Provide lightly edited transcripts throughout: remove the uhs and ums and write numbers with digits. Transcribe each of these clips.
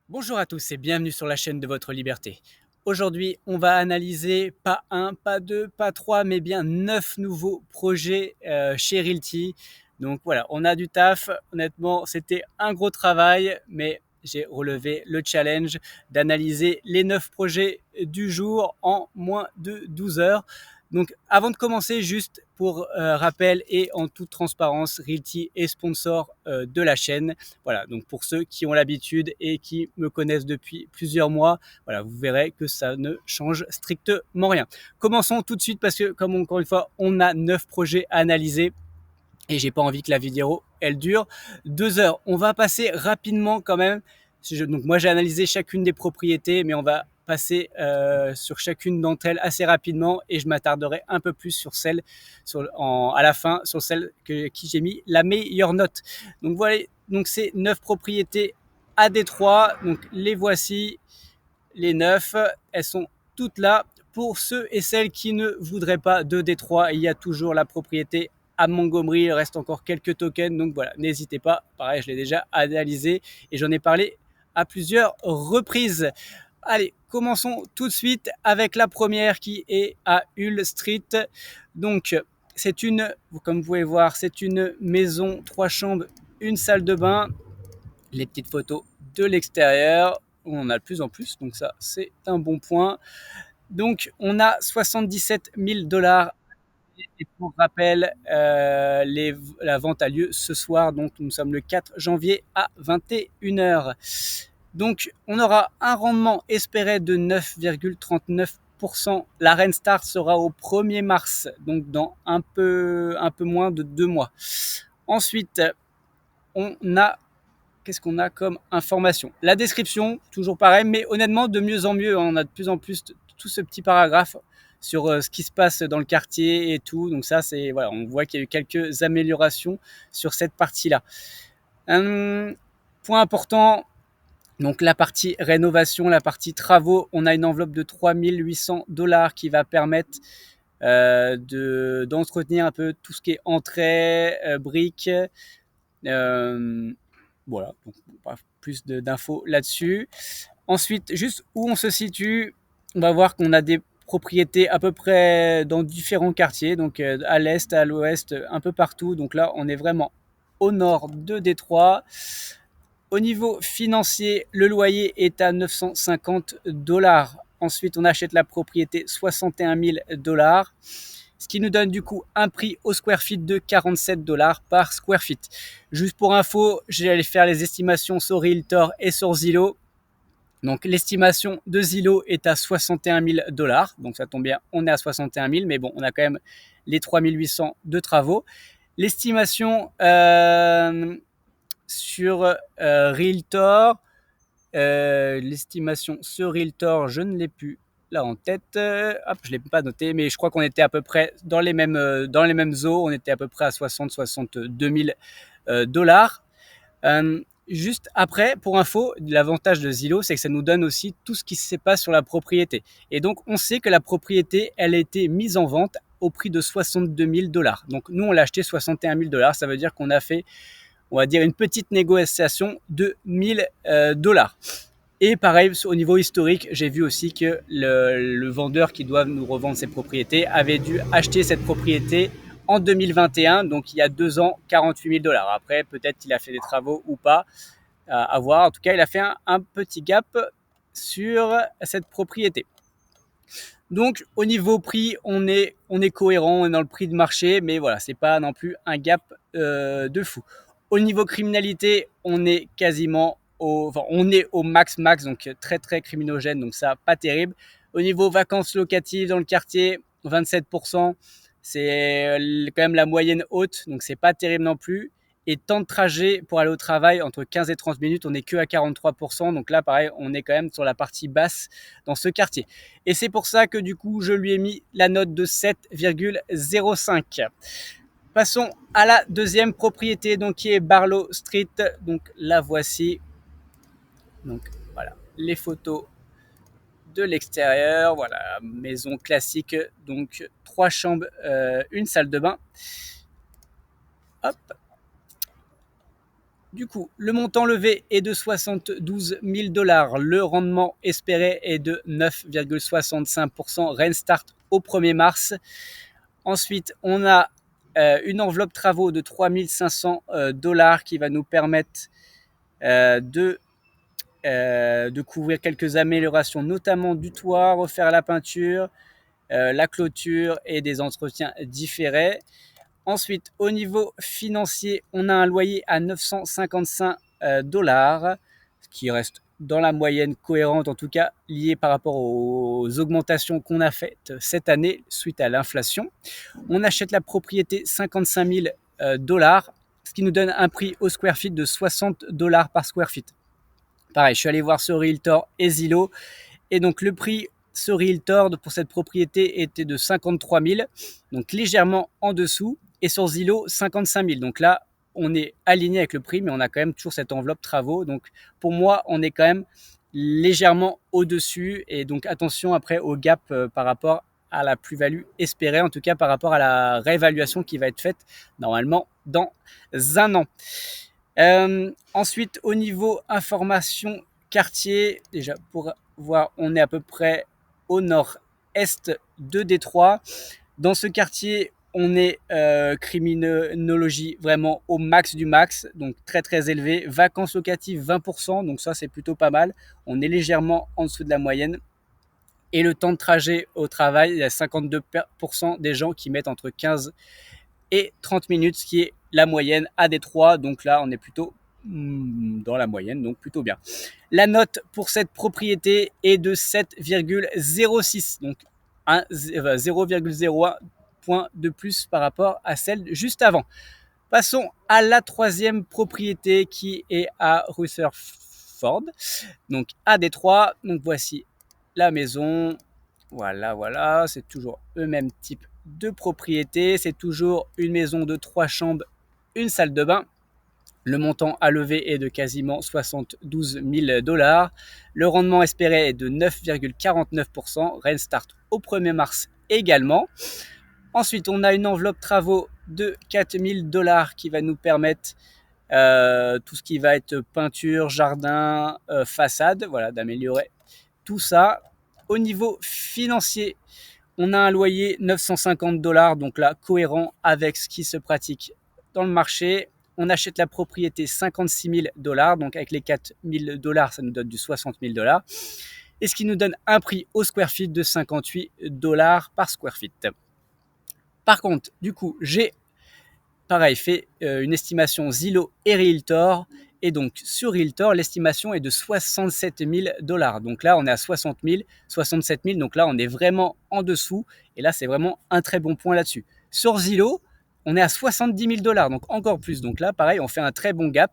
Bonjour à tous et bienvenue sur la chaîne de votre liberté. Aujourd'hui, on va analyser pas un, pas deux, pas trois, mais bien 9 nouveaux projets chez Realty. Donc voilà, on a du taf. Honnêtement, c'était un gros travail, mais j'ai relevé le challenge d'analyser les 9 projets du jour en moins de 12 heures. Donc, avant de commencer, juste pour rappel et en toute transparence, Realty est sponsor de la chaîne. Voilà, donc pour ceux qui ont l'habitude et qui me connaissent depuis plusieurs mois, voilà, vous verrez que ça ne change strictement rien. Commençons tout de suite parce que, comme encore une fois, on a 9 projets à analyser et j'ai pas envie que la vidéo elle dure 2 heures. On va passer rapidement quand même. Donc moi j'ai analysé chacune des propriétés, mais on va passer sur chacune d'entre elles assez rapidement et je m'attarderai un peu plus sur celle à la fin, sur celle qui j'ai mis la meilleure note. Donc voilà, donc c'est 9 propriétés à Détroit. Donc les voici, les 9. Elles sont toutes là. Pour ceux et celles qui ne voudraient pas de Détroit, il y a toujours la propriété à Montgomery. Il reste encore quelques tokens. Donc voilà, n'hésitez pas. Pareil, je l'ai déjà analysé et j'en ai parlé à plusieurs reprises. Allez, commençons tout de suite avec la première qui est à Hull Street. Donc, c'est une, comme vous pouvez voir, c'est une maison, 3 chambres, une salle de bain. Les petites photos de l'extérieur, on en a de plus en plus, donc ça, c'est un bon point. Donc, on a 77 000 dollars. Et pour rappel, la vente a lieu ce soir, donc nous sommes le 4 janvier à 21 heures. Donc, on aura un rendement espéré de 9,39%. La Reine Start sera au 1er mars, donc dans un peu moins de 2 mois. Ensuite, on a qu'est-ce qu'on a comme information? La description, toujours pareil, mais honnêtement, de mieux en mieux, on a de plus en plus tout ce petit paragraphe sur ce qui se passe dans le quartier et tout. Donc ça, c'est voilà, on voit qu'il y a eu quelques améliorations sur cette partie-là. Point important, donc la partie rénovation, la partie travaux, on a une enveloppe de 3 800 dollars qui va permettre d'entretenir un peu tout ce qui est entrée, briques. Voilà, donc pas plus d'infos là-dessus. Ensuite, juste où on se situe, on va voir qu'on a des propriétés à peu près dans différents quartiers, donc à l'est, à l'ouest, un peu partout. Donc là, on est vraiment au nord de Détroit. Au niveau financier, le loyer est à 950 dollars. Ensuite, on achète la propriété 61 000 dollars, ce qui nous donne du coup un prix au square feet de 47 dollars par square feet. Juste pour info, j'allais faire les estimations sur Realtor et sur Zillow. Donc l'estimation de Zillow est à 61 000 dollars, donc ça tombe bien, on est à 61 000, mais bon, on a quand même les 3 800 de travaux. L'estimation sur Realtor, l'estimation sur Realtor, je ne l'ai plus là en tête. Hop, je ne l'ai pas noté, mais je crois qu'on était à peu près dans les mêmes eaux. On était à peu près à 60-62 000 dollars. Juste après, pour info, l'avantage de Zillow, c'est que ça nous donne aussi tout ce qui se passe sur la propriété. Et donc, on sait que la propriété, elle a été mise en vente au prix de 62 000 dollars. Donc, nous, on l'a acheté 61 000 dollars. Ça veut dire qu'on a fait, on va dire, une petite négociation de 1000 dollars. Et pareil, au niveau historique, j'ai vu aussi que le vendeur qui doit nous revendre ses propriétés avait dû acheter cette propriété en 2021, donc il y a 2 ans, 48 000 dollars. Après, peut-être qu'il a fait des travaux ou pas, à voir. En tout cas, il a fait un petit gap sur cette propriété. Donc, au niveau prix, on est cohérent, on est dans le prix de marché, mais voilà, c'est pas non plus un gap de fou. Au niveau criminalité, on est quasiment on est au max, donc très très criminogène, donc ça, pas terrible. Au niveau vacances locatives dans le quartier, 27%, c'est quand même la moyenne haute, donc c'est pas terrible non plus. Et temps de trajet pour aller au travail, entre 15 et 30 minutes, on n'est que à 43%. Donc là, pareil, on est quand même sur la partie basse dans ce quartier. Et c'est pour ça que du coup, je lui ai mis la note de 7,05. Passons à la deuxième propriété, donc qui est Barlow Street. Donc la voici. Donc voilà, les photos de l'extérieur. Voilà, maison classique. Donc 3 chambres, une salle de bain. Hop. Du coup, le montant levé est de 72 000 $. Le rendement espéré est de 9,65%. Restart au 1er mars. Ensuite, on a une enveloppe travaux de 3 500 $ qui va nous permettre de couvrir quelques améliorations, notamment du toit, refaire la peinture, la clôture et des entretiens différés. Ensuite, au niveau financier, on a un loyer à 955 $, ce qui reste dans la moyenne cohérente, en tout cas lié par rapport aux augmentations qu'on a faites cette année suite à l'inflation. On achète la propriété 55 000 $, ce qui nous donne un prix au square feet de 60 $ par square feet. Pareil, je suis allé voir sur Realtor et Zillow, et donc le prix sur Realtor pour cette propriété était de 53 000, donc légèrement en dessous, et sur Zillow 55 000. Donc là, on est aligné avec le prix, mais on a quand même toujours cette enveloppe travaux. Donc pour moi, on est quand même légèrement au-dessus, et donc attention après au gap par rapport à la plus-value espérée, en tout cas par rapport à la réévaluation qui va être faite normalement dans un an. Ensuite, au niveau information quartier, déjà pour voir, on est à peu près au nord-est de Détroit. Dans ce quartier, on est criminologie vraiment au max du max, donc très très élevé. Vacances locatives 20%, donc ça c'est plutôt pas mal. On est légèrement en dessous de la moyenne. Et le temps de trajet au travail, il y a 52% des gens qui mettent entre 15 et 30 minutes, ce qui est la moyenne à Détroit. Donc là, on est plutôt dans la moyenne, donc plutôt bien. La note pour cette propriété est de 7,06, donc 0,01 point de plus par rapport à celle juste avant. Passons à la troisième propriété qui est à Rutherford, donc à Détroit. Donc voici la maison. Voilà, c'est toujours le même type de propriété. C'est toujours une maison de 3 chambres, une salle de bain. Le montant à lever est de quasiment 72 000 $. Le rendement espéré est de 9,49%. Restart au 1er mars également. Ensuite, on a une enveloppe travaux de 4 000 $ qui va nous permettre tout ce qui va être peinture, jardin, façade, voilà, d'améliorer tout ça. Au niveau financier, on a un loyer 950 $, donc là, cohérent avec ce qui se pratique dans le marché. On achète la propriété 56 000 $, donc avec les 4 000 $, ça nous donne du 60 000 $. Et ce qui nous donne un prix au square feet de 58 $ par square feet. Par contre, du coup, j'ai pareil fait une estimation Zillow et Realtor. Et donc, sur Realtor, l'estimation est de 67 000 $. Donc là, on est à 60 000, 67 000. Donc là, on est vraiment en dessous. Et là, c'est vraiment un très bon point là-dessus. Sur Zillow, on est à 70 000 $. Donc encore plus. Donc là, pareil, on fait un très bon gap.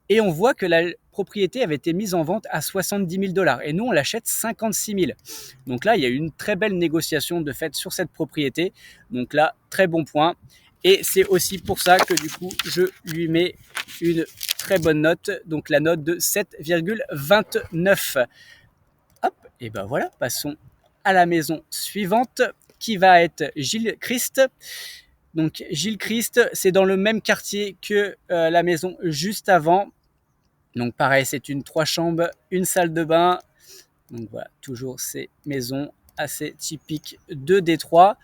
Et on voit que la propriété avait été mise en vente à 70 000 $. Et nous, on l'achète 56 000. Donc là, il y a eu une très belle négociation de fait sur cette propriété. Donc là, très bon point. Et c'est aussi pour ça que du coup, je lui mets une très bonne note, donc la note de 7,29. Hop, et ben voilà, passons à la maison suivante qui va être Gilles Christ. Donc Gilles Christ, c'est dans le même quartier que la maison juste avant. Donc pareil, c'est une 3 chambres, une salle de bain. Donc voilà, toujours ces maisons assez typiques de Détroit.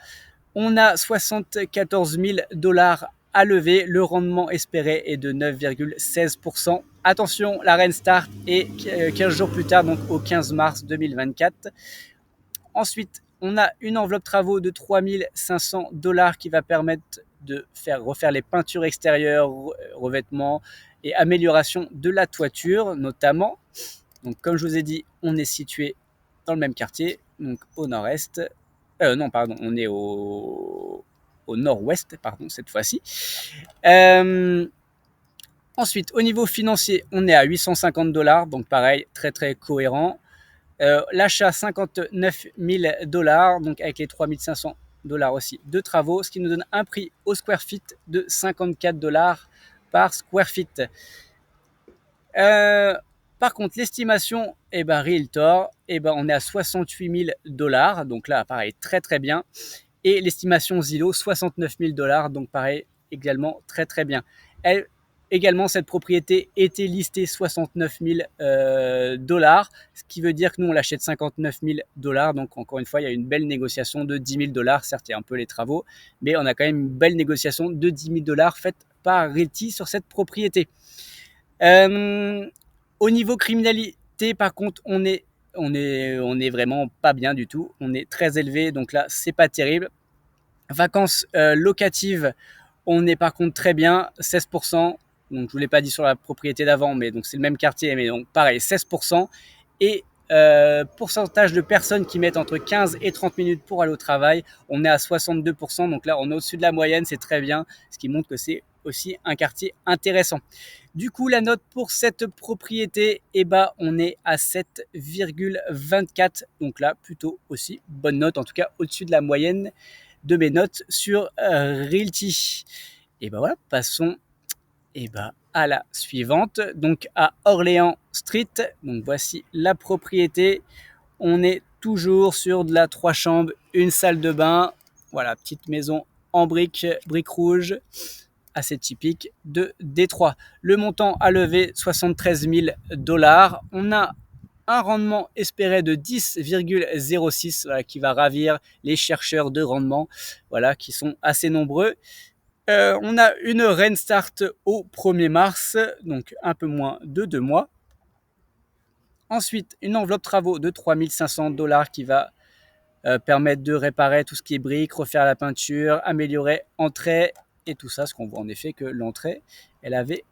On a 74 000 $ à lever. Le rendement espéré est de 9,16%. Attention, la Restart est 15 jours plus tard, donc au 15 mars 2024. Ensuite, on a une enveloppe travaux de 3 500 $ qui va permettre de refaire les peintures extérieures, revêtements et amélioration de la toiture notamment. Donc comme je vous ai dit, on est situé dans le même quartier, donc au nord-est. Non, pardon, on est au nord-ouest, pardon, cette fois-ci. Ensuite, au niveau financier, on est à 850 $, donc pareil, très très cohérent. L'achat 59 000 $, donc avec les 3 500 $ aussi de travaux, ce qui nous donne un prix au square feet de 54 $ par square feet. Par contre, l'estimation, Realtor, on est à 68 000 $, donc là, pareil, très très bien. Et l'estimation Zillow, 69 000 $, donc pareil, également très très bien. également, cette propriété était listée 69 000 dollars, ce qui veut dire que nous, on l'achète 59 000 dollars. Donc, encore une fois, il y a une belle négociation de 10 000 dollars. Certes, il y a un peu les travaux, mais on a quand même une belle négociation de 10 000 dollars faite par Realty sur cette propriété. Au niveau criminalité, par contre, on est vraiment pas bien du tout. On est très élevé, donc là, c'est pas terrible. Vacances locatives, on est par contre très bien, 16%. Donc, je vous l'ai pas dit sur la propriété d'avant, mais donc c'est le même quartier, mais donc pareil, 16%. Et pourcentage de personnes qui mettent entre 15 et 30 minutes pour aller au travail, on est à 62%. Donc là, on est au-dessus de la moyenne, c'est très bien, ce qui montre que c'est aussi un quartier intéressant. Du coup, la note pour cette propriété, on est à 7,24. Donc là, plutôt aussi bonne note, en tout cas au-dessus de la moyenne de mes notes sur Realty. Et voilà, passons à la suivante, donc à Orléans Street. Donc voici la propriété. On est toujours sur de la 3 chambres, une salle de bain. Voilà, petite maison en briques rouges, assez typique de Détroit. Le montant à lever, 73 000 dollars. On a un rendement espéré de 10,06, voilà, qui va ravir les chercheurs de rendement, voilà, qui sont assez nombreux. On a une rain start au 1er mars, donc un peu moins de 2 mois. Ensuite, une enveloppe travaux de 3 500 dollars qui va permettre de réparer tout ce qui est briques, refaire la peinture, améliorer entrée et tout ça, ce qu'on voit en effet que l'entrée, elle avait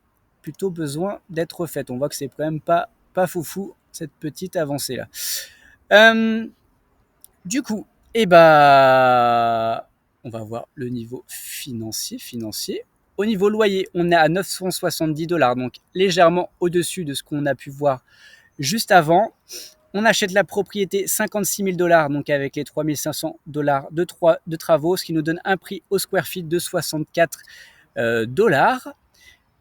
plutôt besoin d'être refaite. On voit que c'est quand même pas foufou cette petite avancée là. Du coup, on va voir le niveau financier. Au niveau loyer, on est à 970 dollars, donc légèrement au-dessus de ce qu'on a pu voir juste avant. On achète la propriété 56 000 dollars, donc avec les 3 500 dollars de travaux, ce qui nous donne un prix au square feet de 64 dollars.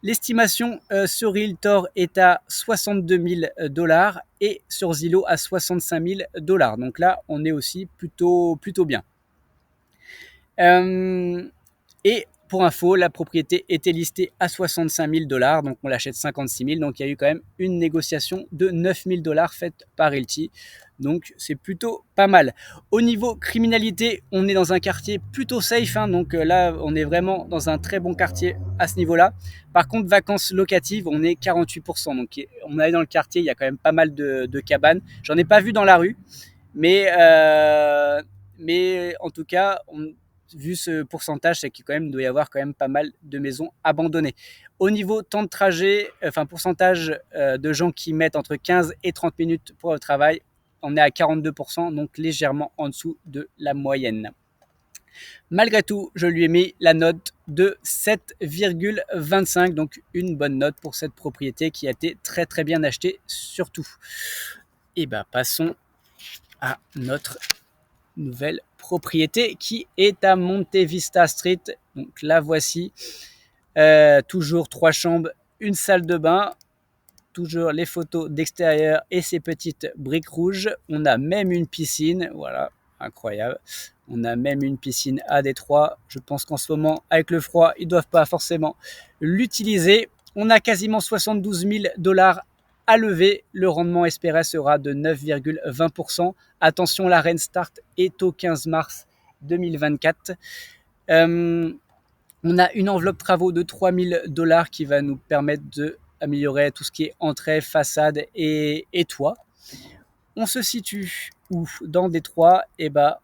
L'estimation sur Realtor est à 62 000 dollars et sur Zillow à 65 000 dollars. Donc là, on est aussi plutôt bien. Et pour info, la propriété était listée à 65 000 dollars, donc on l'achète 56 000. Donc il y a eu quand même une négociation de 9 000 dollars faite par Realty. Donc c'est plutôt pas mal. Au niveau criminalité, on est dans un quartier plutôt safe, hein, donc là on est vraiment dans un très bon quartier à ce niveau-là. Par contre, vacances locatives, on est 48%. Donc on est dans le quartier, il y a quand même pas mal de cabanes. J'en ai pas vu dans la rue, mais en tout cas, vu ce pourcentage, c'est qu'il doit y avoir quand même pas mal de maisons abandonnées. Au niveau temps de trajet, pourcentage de gens qui mettent entre 15 et 30 minutes pour le travail, on est à 42%, donc légèrement en dessous de la moyenne. Malgré tout, je lui ai mis la note de 7,25, donc une bonne note pour cette propriété qui a été très très bien achetée surtout. Passons à notre nouvelle propriété qui est à Monte Vista Street. Donc la voici. Toujours 3 chambres, une salle de bain. Toujours les photos d'extérieur et ces petites briques rouges. On a même une piscine. Voilà, incroyable. On a même une piscine à Détroit. Je pense qu'en ce moment, avec le froid, ils ne doivent pas forcément l'utiliser. On a quasiment 72 000 dollars à lever. Le rendement espéré sera de 9,20%. Attention, la rain start est au 15 mars 2024. On a une enveloppe travaux de 3 000 dollars qui va nous permettre d'améliorer tout ce qui est entrée, façade et toit. On se situe où? Dans Détroit,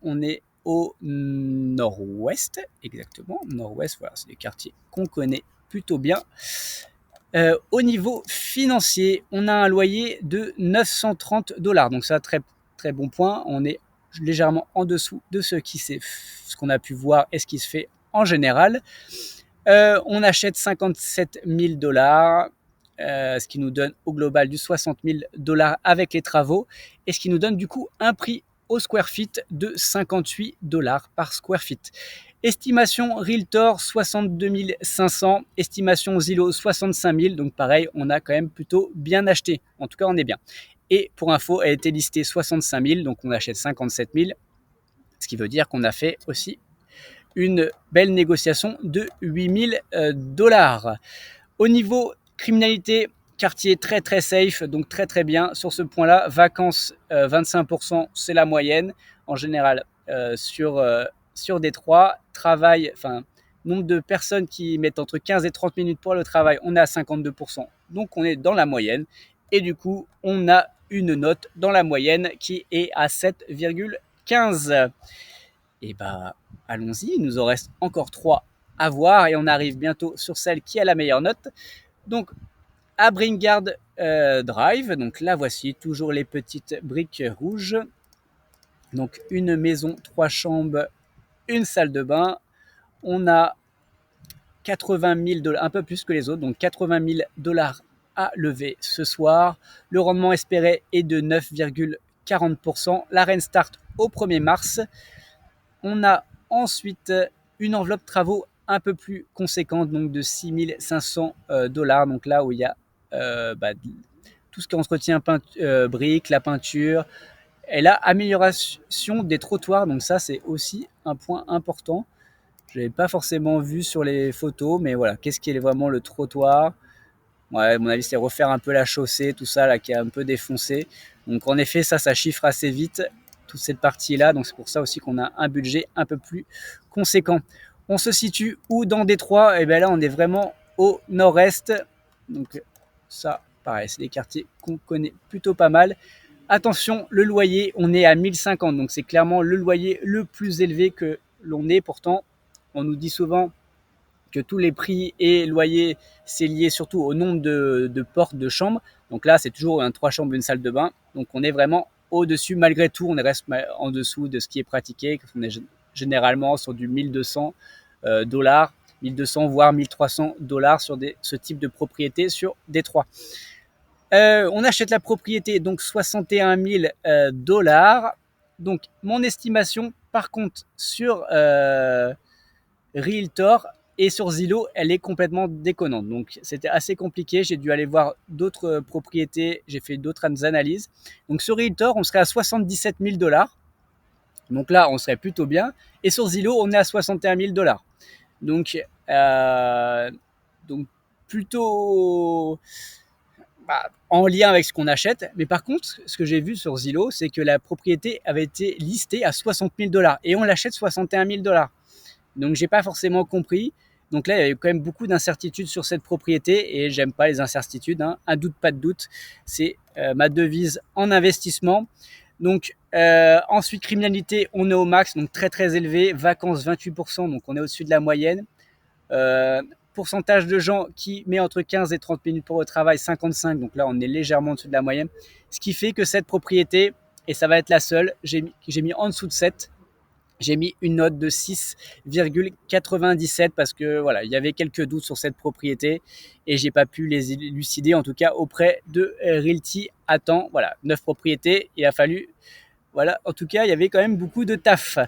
on est au nord-ouest, exactement, nord-ouest, voilà, c'est des quartiers qu'on connaît plutôt bien. Au niveau financier, on a un loyer de 930 dollars, donc ça, très, très bon point. On est légèrement en dessous de ce qu'on a pu voir et ce qui se fait en général. On achète 57 000 dollars, ce qui nous donne au global du 60 000 dollars avec les travaux, et ce qui nous donne du coup un prix au square feet de 58 dollars par square feet. Estimation Realtor 62 500, estimation Zillow 65 000, donc pareil, on a quand même plutôt bien acheté, en tout cas on est bien. Et pour info, elle a été listée 65 000, donc on achète 57 000, ce qui veut dire qu'on a fait aussi une belle négociation de 8 000 dollars. Au niveau criminalité, quartier très très safe, donc très très bien sur ce point-là. Vacances, 25%, c'est la moyenne en général sur Détroit. Travail, enfin, nombre de personnes qui mettent entre 15 et 30 minutes pour le travail, on est à 52%, donc on est dans la moyenne. Et du coup, on a une note dans la moyenne qui est à 7,15. Et bah, allons-y, il nous en reste encore 3 à voir et on arrive bientôt sur celle qui a la meilleure note. Donc, à Bringard Drive, donc là voici toujours les petites briques rouges. Donc, une maison, 3 chambres, une salle de bain. On a 80 000 $, un peu plus que les autres, donc 80 000 $ à lever ce soir. Le rendement espéré est de 9,40%. La reine start au 1er mars. On a ensuite une enveloppe travaux un peu plus conséquente, donc de 6 500 $. Donc là où il y a tout ce qui entretient briques, la peinture, et la amélioration des trottoirs. Donc ça, c'est aussi un point important. Je l'avais pas forcément vu sur les photos, mais voilà, qu'est-ce qui est vraiment le trottoir? Ouais, à mon avis, c'est refaire un peu la chaussée, tout ça là qui est un peu défoncé. Donc en effet, ça chiffre assez vite toute cette partie-là. Donc c'est pour ça aussi qu'on a un budget un peu plus conséquent. On se situe où dans Détroit? Et bien là, on est vraiment au nord-est. Donc ça, pareil, c'est des quartiers qu'on connaît plutôt pas mal. Attention, le loyer, on est à 1050. Donc c'est clairement le loyer le plus élevé que l'on ait. Pourtant, on nous dit souvent que tous les prix et loyers, c'est lié surtout au nombre de portes de chambres. Donc là, c'est toujours un 3 chambres, une salle de bain. Donc on est vraiment au-dessus. Malgré tout, on reste en dessous de ce qui est pratiqué. On est généralement sur du 1200 $, 1200 voire 1300 $ sur ce type de propriété sur Détroit. On achète la propriété, donc 61 000 $. Donc mon estimation, par contre, sur Realtor et sur Zillow, elle est complètement déconnante. Donc c'était assez compliqué. J'ai dû aller voir d'autres propriétés. J'ai fait d'autres analyses. Donc sur Realtor, on serait à 77 000 $. Donc là, on serait plutôt bien. Et sur Zillow, on est à 61 000 $. Donc, donc plutôt en lien avec ce qu'on achète. Mais par contre, ce que j'ai vu sur Zillow, c'est que la propriété avait été listée à 60 000 $ et on l'achète 61 000 $. Donc j'ai pas forcément compris. Donc là, il y a eu quand même beaucoup d'incertitudes sur cette propriété et j'aime pas les incertitudes. Hein. Un doute, pas de doute. C'est ma devise en investissement. Donc ensuite, criminalité, on est au max, donc très très élevé. Vacances, 28%, donc on est au-dessus de la moyenne. Pourcentage de gens qui met entre 15 et 30 minutes pour le travail, 55. Donc là, on est légèrement au-dessus de la moyenne. Ce qui fait que cette propriété, et ça va être la seule, j'ai mis en dessous de 7. J'ai mis une note de 6,97 parce que voilà, il y avait quelques doutes sur cette propriété et j'ai pas pu les élucider, en tout cas auprès de Realty à temps. Voilà, 9 propriétés, il a fallu, voilà, en tout cas, il y avait quand même beaucoup de taf.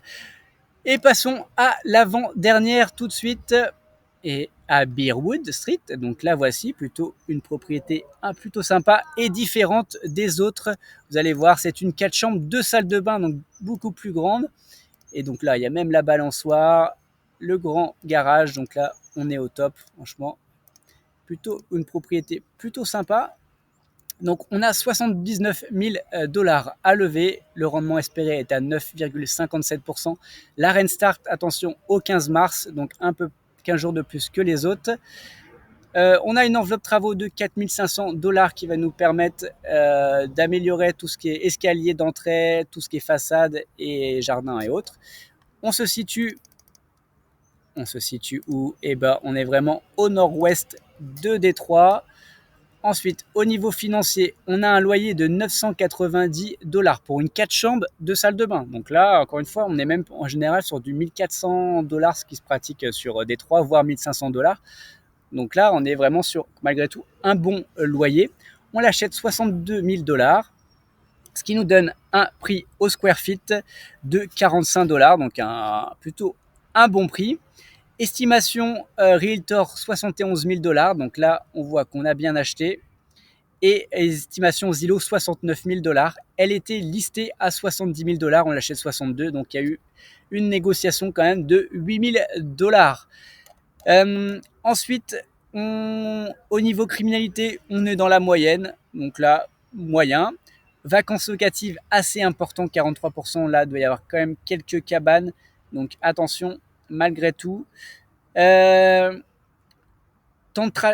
Et passons à l'avant-dernière tout de suite et à Bearwood Street. Donc là, voici plutôt une propriété plutôt sympa et différente des autres. Vous allez voir, c'est une 4 chambres, 2 salles de bain, donc beaucoup plus grande. Et donc là, il y a même la balançoire, le grand garage. Donc là, on est au top, franchement. Plutôt une propriété plutôt sympa. Donc on a 79 000 $ à lever. Le rendement espéré est à 9,57%. La reine start, attention, au 15 mars, donc un peu 15 jours de plus que les autres. On a une enveloppe travaux de 4 500 $ qui va nous permettre d'améliorer tout ce qui est escalier d'entrée, tout ce qui est façade et jardin et autres. On se situe où? Eh ben, on est vraiment au nord-ouest de Détroit. Ensuite, au niveau financier, on a un loyer de 990 $ pour une 4 chambres, 2 salles de bain. Donc là, encore une fois, on est même en général sur du 1400 $, ce qui se pratique sur Détroit, voire 1500 $. Donc là, on est vraiment sur, malgré tout, un bon loyer. On l'achète 62 000 $, ce qui nous donne un prix au square feet de 45 $, donc plutôt un bon prix. Estimation Realtor 71 000 $, donc là, on voit qu'on a bien acheté. Et estimation Zillow 69 000 $. Elle était listée à 70 000 $, on l'achète 62, donc il y a eu une négociation quand même de 8 000 $. Ensuite, Au niveau criminalité, on est dans la moyenne, donc là, moyen. Vacances locatives, assez important, 43%. Là, il doit y avoir quand même quelques cabanes, donc attention, malgré tout.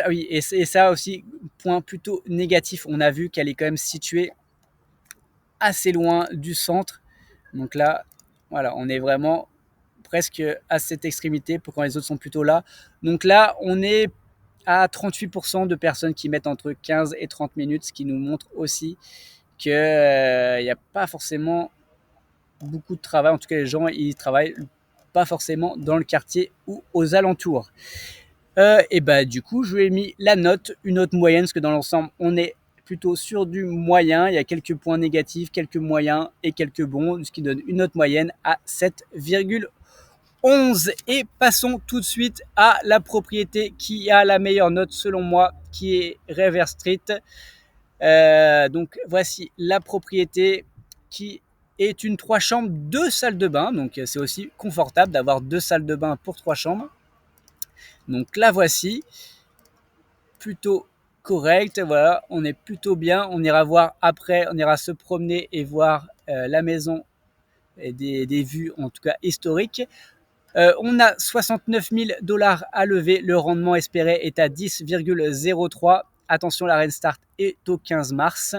Oui, et ça aussi, point plutôt négatif, on a vu qu'elle est quand même située assez loin du centre. Donc là, voilà, on est vraiment presque à cette extrémité pour quand les autres sont plutôt là. Donc là, on est à 38% de personnes qui mettent entre 15 et 30 minutes, ce qui nous montre aussi qu'il n'y a pas forcément beaucoup de travail. En tout cas, les gens, ils travaillent pas forcément dans le quartier ou aux alentours. Et bah du coup, je lui ai mis la note, une note moyenne, parce que dans l'ensemble, on est plutôt sur du moyen. Il y a quelques points négatifs, quelques moyens et quelques bons, ce qui donne une note moyenne à 7,11. Et passons tout de suite à la propriété qui a la meilleure note selon moi, qui est River Street. Donc voici la propriété qui est une 3 chambres, 2 salles de bain. Donc c'est aussi confortable d'avoir 2 salles de bain pour 3 chambres. Donc la voici, plutôt correcte. Voilà, on est plutôt bien. On ira voir après, on ira se promener et voir la maison et des vues en tout cas historiques. On a 69 000 $ à lever. Le rendement espéré est à 10,03. Attention, la Restart est au 15 mars.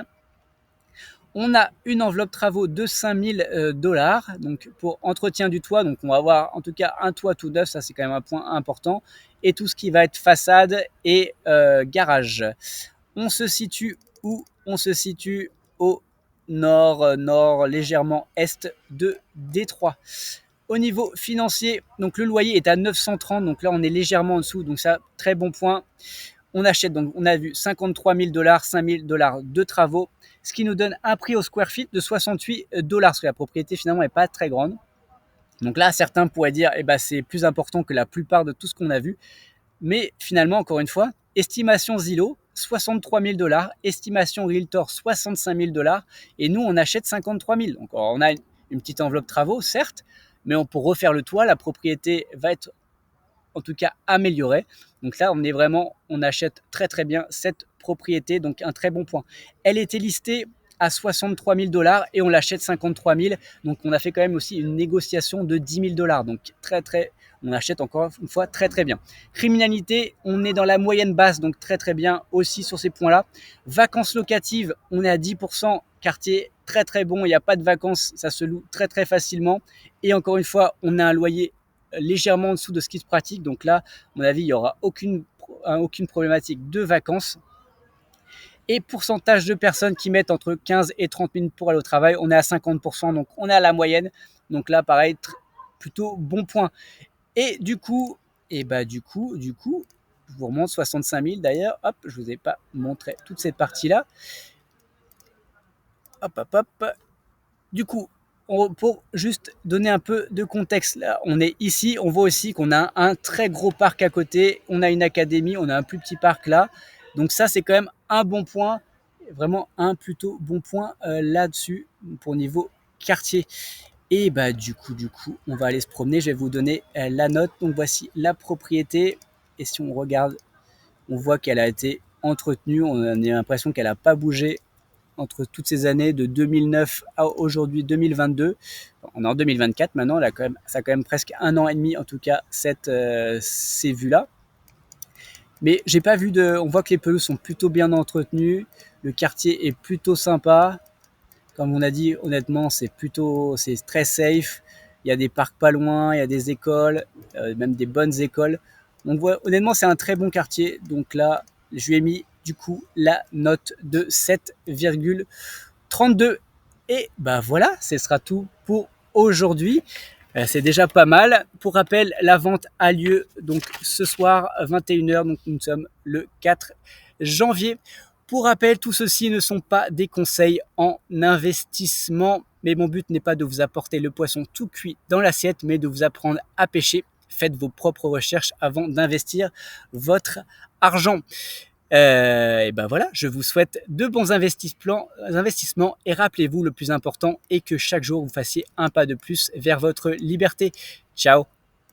On a une enveloppe travaux de 5 000 $, donc pour entretien du toit. Donc on va avoir en tout cas un toit tout neuf, ça c'est quand même un point important. Et tout ce qui va être façade et garage. On se situe où? On se situe au nord, légèrement est de Détroit. Au niveau financier, donc le loyer est à 930, donc là on est légèrement en dessous, donc ça, très bon point. On achète, donc on a vu 53 000 $, 5 000 $ de travaux, ce qui nous donne un prix au square feet de 68 $, parce que la propriété finalement n'est pas très grande. Donc là, certains pourraient dire, eh ben, c'est plus important que la plupart de tout ce qu'on a vu. Mais finalement, encore une fois, estimation Zillow, 63 000 $, estimation Realtor, 65 000 $, et nous, on achète 53 000. Donc on a une petite enveloppe travaux, certes, mais on peut refaire le toit, la propriété va être en tout cas améliorée. Donc là, on achète très très bien cette propriété, donc un très bon point. Elle était listée à 63 000 $ et on l'achète 53 000. Donc on a fait quand même aussi une négociation de 10 000 $. Donc on achète encore une fois très très bien. Criminalité, on est dans la moyenne basse, donc très très bien aussi sur ces points-là. Vacances locatives, on est à 10%, quartier très très bon, il n'y a pas de vacances, ça se loue très très facilement. Et encore une fois, on a un loyer légèrement en dessous de ce qui se pratique. Donc là, à mon avis, il n'y aura aucune problématique de vacances. Et pourcentage de personnes qui mettent entre 15 et 30 minutes pour aller au travail, on est à 50%, donc on est à la moyenne. Donc là, pareil, plutôt bon point. Et du coup, je vous remonte 65 000 d'ailleurs. Hop, je vous ai pas montré toute cette partie-là. Hop. Du coup, pour juste donner un peu de contexte, là, on est ici, on voit aussi qu'on a un très gros parc à côté, on a une académie, on a un plus petit parc là. Donc ça, c'est quand même un bon point, vraiment un plutôt bon point là-dessus pour niveau quartier. Et bah du coup, on va aller se promener. Je vais vous donner la note. Donc voici la propriété. Et si on regarde, on voit qu'elle a été entretenue. On a l'impression qu'elle n'a pas bougé entre toutes ces années de 2009 à aujourd'hui 2022. On est en 2024 maintenant. Ça a quand même presque 1 an et demi en tout cas ces vues-là. Mais j'ai pas vu on voit que les pelouses sont plutôt bien entretenues. Le quartier est plutôt sympa. Comme on a dit, honnêtement, c'est très safe. Il y a des parcs pas loin, il y a des écoles, même des bonnes écoles. Donc honnêtement, c'est un très bon quartier. Donc là, je lui ai mis du coup la note de 7,32. Et bah voilà, ce sera tout pour aujourd'hui. C'est déjà pas mal. Pour rappel, la vente a lieu donc ce soir 21h. Donc nous sommes le 4 janvier. Pour rappel, tout ceci ne sont pas des conseils en investissement, mais mon but n'est pas de vous apporter le poisson tout cuit dans l'assiette, mais de vous apprendre à pêcher. Faites vos propres recherches avant d'investir votre argent. Et ben voilà, je vous souhaite de bons investissements et rappelez-vous, le plus important est que chaque jour vous fassiez un pas de plus vers votre liberté. Ciao.